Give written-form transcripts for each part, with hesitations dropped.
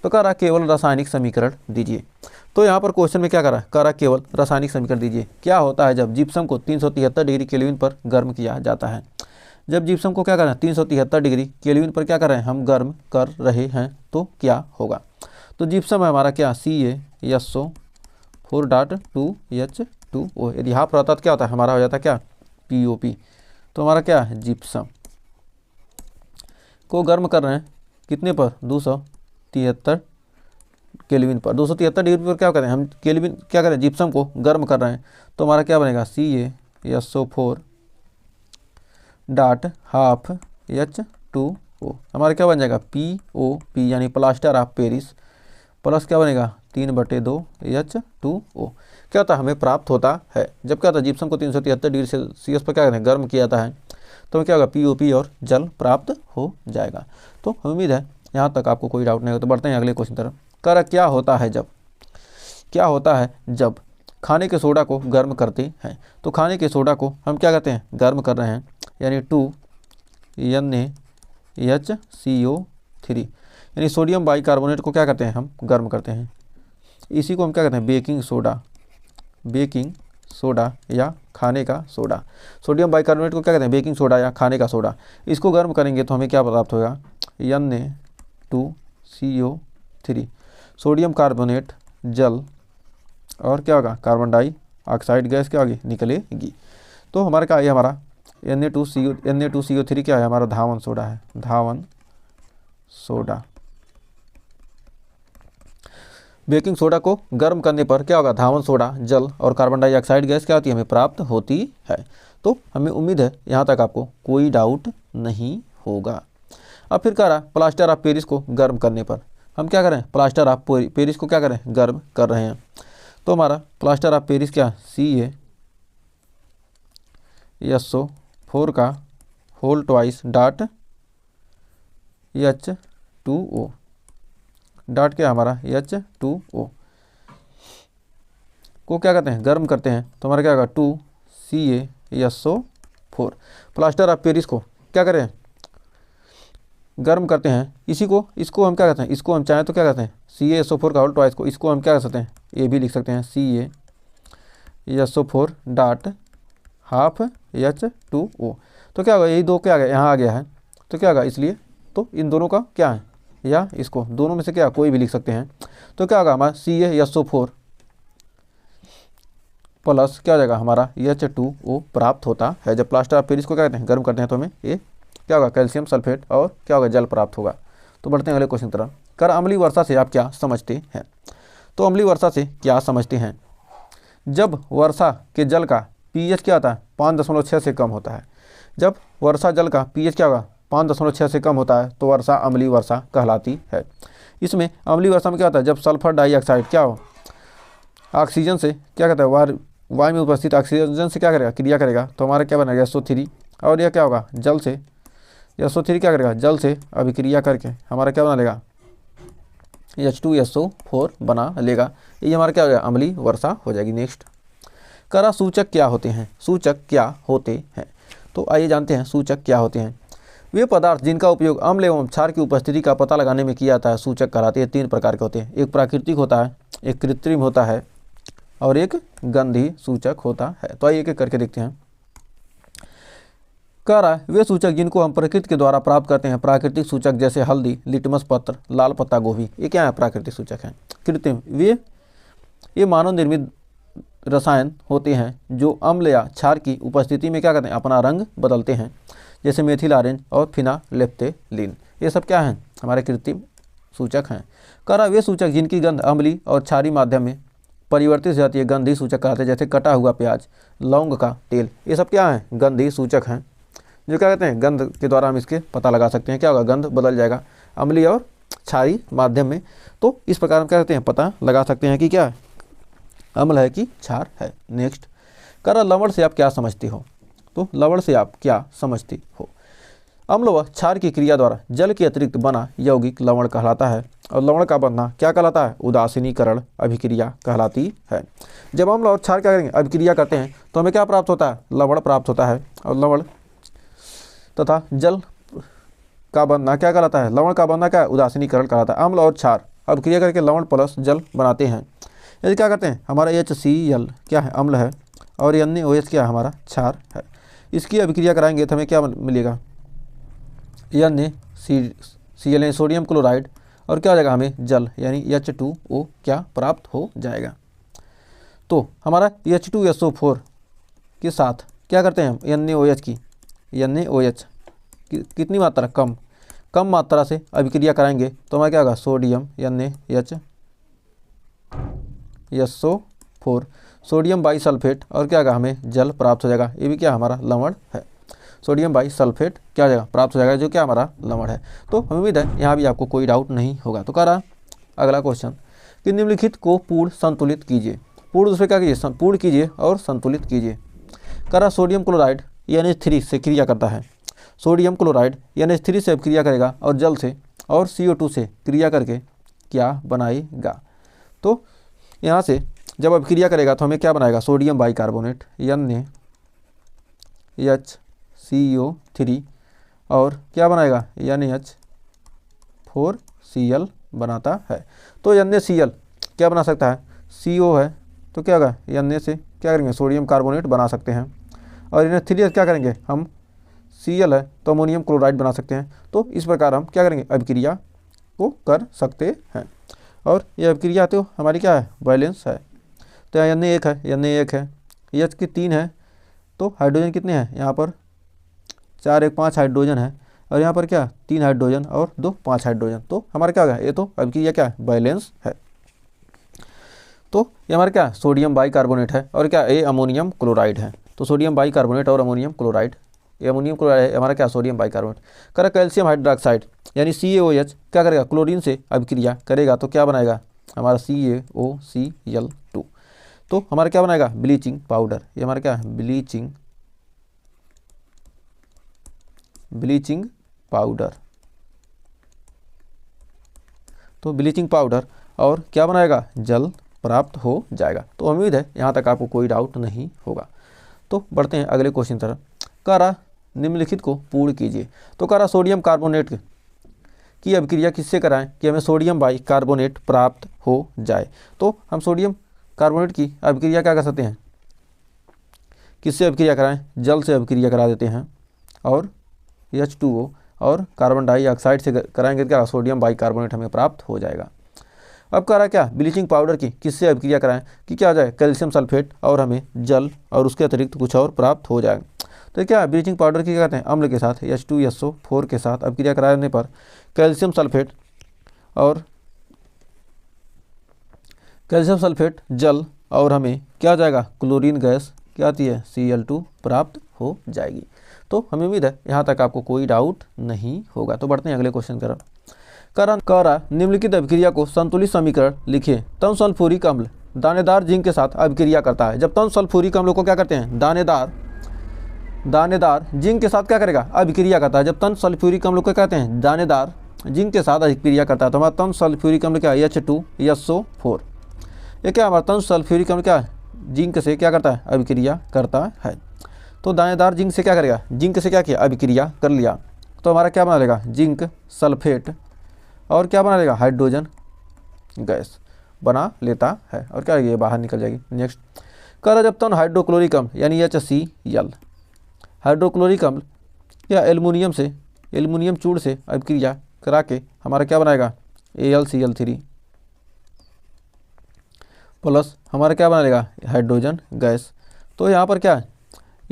तो कह रहा केवल रासायनिक समीकरण दीजिए। तो यहाँ पर क्वेश्चन में क्या कह रहा है केवल रासायनिक समीकरण दीजिए। क्या होता है जब जिप्सम को 373 डिग्री केल्विन पर गर्म किया जाता है। जब जिप्सम को क्या कर रहे हैं 373 डिग्री केल्विन पर क्या कर रहे हैं हम गर्म कर रहे हैं तो क्या होगा। तो जिप्सम है हमारा क्या CaSO4.2H2O। यदि हाफ रहता तो क्या होता है हमारा हो जाता क्या POP। तो हमारा क्या है जिप्सम को गर्म कर रहे हैं कितने पर 273 केल्विन पर। 273 डिग्री पर क्या करें हम केल्विन क्या करें जिप्सम को गर्म कर रहे हैं तो हमारा क्या बनेगा CaSO4.2H2O। हमारा क्या बन जाएगा POP यानी प्लास्टर ऑफ पेरिस प्लस क्या बनेगा 3/2H2O। क्या होता है हमें प्राप्त होता है जब क्या होता है जिप्सम को 373 डिग्री सेल्सियस पर क्या करें गर्म किया जाता है तो क्या होगा POP और जल प्राप्त हो जाएगा। तो उम्मीद है यहाँ तक आपको कोई डाउट नहीं होगा। तो बढ़ते हैं अगले क्वेश्चन तरफ। कर क्या होता है जब खाने के सोडा को गर्म करते हैं। तो खाने के सोडा को हम क्या करते हैं गर्म कर रहे हैं यानी 2NaHCO3 यानी सोडियम बाइकार्बोनेट को क्या करते हैं हम गर्म करते हैं। इसी को हम क्या कहते हैं बेकिंग सोडा या खाने का सोडा। सोडियम बाइकार्बोनेट को क्या कहते हैं बेकिंग सोडा या खाने का सोडा। इसको गर्म करेंगे तो हमें क्या प्राप्त होगा Na2CO3 सोडियम कार्बोनेट जल और क्या होगा कार्बन डाइऑक्साइड गैस क्या होगी निकलेगी। तो हमारा क्या है हमारा Na2CO3 क्या है हमारा धावन सोडा है धावन सोडा। बेकिंग सोडा को गर्म करने पर क्या होगा धावन सोडा जल और कार्बन डाइऑक्साइड गैस क्या होती है हमें प्राप्त होती है। तो हमें उम्मीद है यहाँ तक आपको कोई डाउट नहीं होगा। अब फिर कह रहा प्लास्टर ऑफ पेरिस को गर्म करने पर हम क्या करें प्लास्टर ऑफ पेरिस को क्या करें गर्म कर रहे हैं। तो हमारा प्लास्टर ऑफ पेरिस क्या CaSO4.H2O डॉट क्या हमारा H2O को क्या करते हैं गर्म करते हैं तो हमारा क्या होगा 2CaSO4। प्लास्टर ऑफ पेरिस को क्या करें गर्म करते हैं इसको हम क्या कहते हैं इसको हम चाहें तो क्या कहते हैं CaSO4 का होल ट्वाइस को इसको हम क्या कर सकते हैं ये भी लिख सकते हैं CaSO4.2H2O। तो क्या होगा यही दो क्या आ गया यहाँ आ गया है तो क्या होगा इसलिए तो इन दोनों का क्या है या इसको दोनों में से क्या कोई भी लिख सकते हैं। तो क्या होगा हमारा CaSO4 प्लस क्या हो जाएगा हमारा H2O प्राप्त होता है। जब प्लास्टर ऑफ पेरिस को क्या कहते हैं गर्म करते हैं तो हमें ये क्या होगा कैल्शियम सल्फेट और क्या होगा जल प्राप्त होगा। तो बढ़ते हैं अगले क्वेश्चन की तरफ। कर अम्लीय वर्षा से आप क्या समझते हैं। तो अम्लीय वर्षा से क्या समझते हैं जब वर्षा के जल का pH क्या होता है 5.6 से कम होता है। जब वर्षा जल का pH क्या होगा 5.6 से कम होता है तो वर्षा अम्लीय वर्षा कहलाती है। इसमें अम्लीय वर्षा में क्या होता है जब सल्फर डाइऑक्साइड क्या हो ऑक्सीजन से क्या कहता है वायु में उपस्थित ऑक्सीजन से क्या करेगा क्रिया करेगा तो हमारा क्या बनेगा SO3 और यह क्या होगा जल से SO3 क्या करेगा जल से अभिक्रिया करके हमारा क्या बना लेगा H2SO4 बना लेगा। ये हमारा क्या हो जाएगा अम्लीय वर्षा हो जाएगी। नेक्स्ट करा सूचक क्या होते हैं। सूचक क्या होते हैं तो आइए जानते हैं सूचक क्या होते हैं। वे पदार्थ जिनका उपयोग अम्ल एवं क्षार की उपस्थिति का पता लगाने में किया जाता है सूचक कहलाते हैं। 3 प्रकार के होते हैं एक प्राकृतिक होता है एक कृत्रिम होता है और एक गंधी सूचक होता है। तो आइए एक एक करके देखते हैं। कह रहा है वे सूचक जिनको हम प्रकृति के द्वारा प्राप्त करते हैं प्राकृतिक सूचक जैसे हल्दी लिटमस पत्र लाल पत्ता गोभी ये क्या है प्राकृतिक सूचक हैं। कृत्रिम ये मानव निर्मित रसायन होते हैं जो अम्ल या क्षार की उपस्थिति में क्या करते हैं अपना रंग बदलते हैं जैसे मेथिल ऑरेंज और फिनालेप्थेलिन। ये सब क्या हैं हमारे कृत्रिम सूचक हैं। कह रहा वे सूचक जिनकी गंध अम्लीय और क्षारीय माध्यम में परिवर्तित हो जाती है गंधी सूचक कहते हैं जैसे कटा हुआ प्याज लौंग का तेल। ये सब क्या हैं गंधी सूचक हैं जो क्या कहते हैं गंध के द्वारा हम इसके पता लगा सकते हैं क्या होगा गंध बदल जाएगा अम्लीय और क्षारीय माध्यम में। तो इस प्रकार हम क्या कहते हैं पता लगा सकते हैं कि क्या अम्ल है कि क्षार है। नेक्स्ट कह रहा लवण से आप क्या समझते हो। तो लवण से आप क्या समझते हो। अम्ल व क्षार की क्रिया द्वारा जल के अतिरिक्त बना यौगिक लवण कहलाता है और लवण का बनना क्या कहलाता है उदासीनीकरण अभिक्रिया कहलाती है। जब अम्ल और क्षार क्या करेंगे अभिक्रिया करते हैं तो हमें क्या प्राप्त होता है लवण प्राप्त होता है और लवण तथा जल का बनना क्या कहलाता है लवण का बनना क्या उदासीनीकरण कहलाता है। अम्ल और क्षार अभिक्रिया करके लवण प्लस जल बनाते हैं। यदि क्या करते हैं, हमारा HCl क्या है, अम्ल है, और NaOH क्या है, हमारा क्षार है। इसकी अभिक्रिया कराएंगे तो हमें क्या मिलेगा, NaCl यानी सोडियम क्लोराइड, और क्या हो जाएगा हमें जल यानी H2O क्या प्राप्त हो जाएगा। तो हमारा H2SO4 के साथ क्या करते हैं हम, NaOH कितनी मात्रा, कम मात्रा से अभिक्रिया कराएंगे तो हमारा क्या होगा, सोडियम NaHSO4 सोडियम बाईसल्फेट, और क्या होगा हमें जल प्राप्त हो जाएगा। ये भी क्या हमारा लवण है, सोडियम बाईसल्फेट क्या हो जाएगा, प्राप्त हो जाएगा, जो क्या हमारा लवण है। तो हमें उम्मीद है यहाँ भी आपको कोई डाउट नहीं होगा। तो कह रहा अगला क्वेश्चन कि निम्नलिखित को पूर्ण संतुलित कीजिए। पूर्ण दूसरे क्या कीजिए, पूर्ण कीजिए और संतुलित कीजिए। कह रहा सोडियम क्लोराइड NH3 से क्रिया करता है, सोडियम क्लोराइड NH3 से क्रिया करेगा और जल से और CO2 से क्रिया करके क्या बनाएगा। तो यहाँ से जब अभिक्रिया करेगा तो हमें क्या बनाएगा, सोडियम बाइकार्बोनेट NaHCO3 और क्या बनाएगा, NaH4Cl बनाता है। तो NaCl क्या बना सकता है, CO है तो क्या होगा, Na से क्या करेंगे, सोडियम कार्बोनेट बना सकते हैं, और NH3 क्या करेंगे हम, Cl है तो अमोनियम क्लोराइड बना सकते हैं। तो इस प्रकार हम क्या करेंगे, अभिक्रिया को कर सकते हैं। और ये अभिक्रिया तो हमारी क्या है, बैलेंस है। तो यहाँ Na1 है, H की 3 है, तो हाइड्रोजन कितने हैं, यहाँ पर 4 1 5 हाइड्रोजन है, और यहाँ पर क्या 3 हाइड्रोजन और 2 5 हाइड्रोजन। तो हमारा क्या होगा, ये तो अभिक्रिया क्या है, बैलेंस है। तो ये हमारा क्या सोडियम बाइकार्बोनेट है, और क्या ये अमोनियम क्लोराइड है। तो सोडियम बाइकार्बोनेट और अमोनियम क्लोराइड, ये अमोनियम क्लोराइड है हमारा क्या सोडियम बाइकार्बोनेट। करा कैल्शियम हाइड्रोक्साइड यानी CaOH क्या करेगा, क्लोरीन से अभिक्रिया करेगा तो क्या बनाएगा हमारा CaOCl2। तो हमारा क्या बनाएगा, ब्लीचिंग पाउडर। ये हमारा क्या है, ब्लीचिंग पाउडर। तो ब्लीचिंग पाउडर और क्या बनाएगा, जल प्राप्त हो जाएगा। तो उम्मीद है यहाँ तक आपको कोई डाउट नहीं होगा। तो बढ़ते हैं अगले क्वेश्चन तरफ। कह रहा निम्नलिखित को पूर्ण कीजिए। तो कह रहा सोडियम कार्बोनेट की अभिक्रिया किससे कराएं कि हमें सोडियम बाइकार्बोनेट प्राप्त हो जाए। तो हम सोडियम कार्बोनेट की अभिक्रिया क्या कर सकते हैं, किससे अभिक्रिया कराएं, जल से अभिक्रिया करा देते हैं, और H2O और कार्बन डाइऑक्साइड से कराएंगे क्या, सोडियम बाइकार्बोनेट हमें प्राप्त हो जाएगा। अब कह रहा क्या, ब्लीचिंग पाउडर की किससे अभिक्रिया कराएं कि क्या हो जाए, कैल्शियम सल्फेट और हमें जल और उसके अतिरिक्त कुछ और प्राप्त हो जाएगा। तो क्या ब्लीचिंग पाउडर की क्या कहते हैं, अम्ल के साथ H2SO4 के साथ अभिक्रिया कराने पर कैल्शियम सल्फेट जल और हमें क्या हो जाएगा, क्लोरीन गैस क्या आती है, Cl2 प्राप्त हो जाएगी। तो हमें उम्मीद है यहाँ तक आपको कोई डाउट नहीं होगा। तो बढ़ते हैं अगले क्वेश्चन की तरफ। करा निम्नलिखित अभिक्रिया को संतुलित समीकरण लिखिए। तन सल्फ्यूरिक अम्ल दानेदार जिंक के साथ अभिक्रिया करता है। जब तन सल्फ्यूरिक अम्ल को क्या करते हैं, दानेदार जिंक के साथ क्या करेगा, अभिक्रिया करता है। जब तन सल्फ्यूरिक अम्ल को कहते हैं दानेदार जिंक के साथ अभिक्रिया करता है, तो हमारा तन सल्फ्यूरिक अम्ल क्या है, H2SO4। ये क्या हमारा तन सल्फ्यूरिक अम्ल क्या है, जिंक से क्या करता है, अभिक्रिया करता है। तो दानेदार जिंक से क्या करेगा, जिंक से क्या किया, अभिक्रिया कर लिया, तो हमारा क्या बना लेगा, जिंक सल्फेट और क्या बना लेगा, हाइड्रोजन गैस बना लेता है, और क्या ये बाहर निकल जाएगी। नेक्स्ट कह रहा जब तन हाइड्रोक्लोरिक अम्ल यानी HCl हाइड्रोक्लोरिक अम्ल या एल्युमिनियम चूड़ से अभिक्रिया करा के हमारा क्या बनाएगा, AlCl3 प्लस हमारा क्या बना लेगा, हाइड्रोजन गैस। तो यहाँ पर क्या है,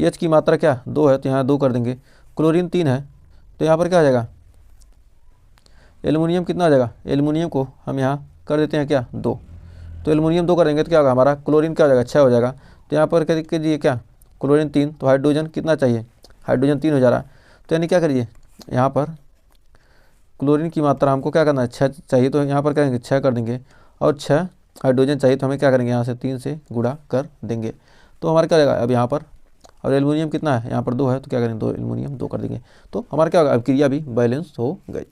H की मात्रा क्या 2 है, तो यहाँ 2 कर देंगे। क्लोरीन 3 है, तो यहाँ पर क्या आ जाएगा, एल्युमिनियम कितना आ जाएगा, एल्युमिनियम को हम यहाँ कर देते हैं क्या 2, तो एल्युमिनियम 2 करेंगे तो क्या होगा, हमारा क्लोरीन क्या हो जाएगा 6 हो जाएगा। तो यहाँ पर कर दीजिए क्या, क्लोरीन 3, तो हाइड्रोजन कितना चाहिए, हाइड्रोजन 3 हो जा रहा है। तो यानी क्या करिए, यहाँ पर क्लोरीन की मात्रा हमको क्या करना है, 6 चाहिए, तो यहाँ पर करेंगे 6 कर देंगे, और 6 हाइड्रोजन चाहिए तो हमें क्या करेंगे, यहाँ से 3 से गुणा कर देंगे। तो हमारा क्या रहेगा अब यहाँ पर, और एल्युमिनियम कितना है, यहाँ पर 2 है, तो क्या करेंगे 2 एल्युमिनियम 2 कर देंगे। तो हमारा क्या होगा, अभिक्रिया भी बैलेंस हो गई।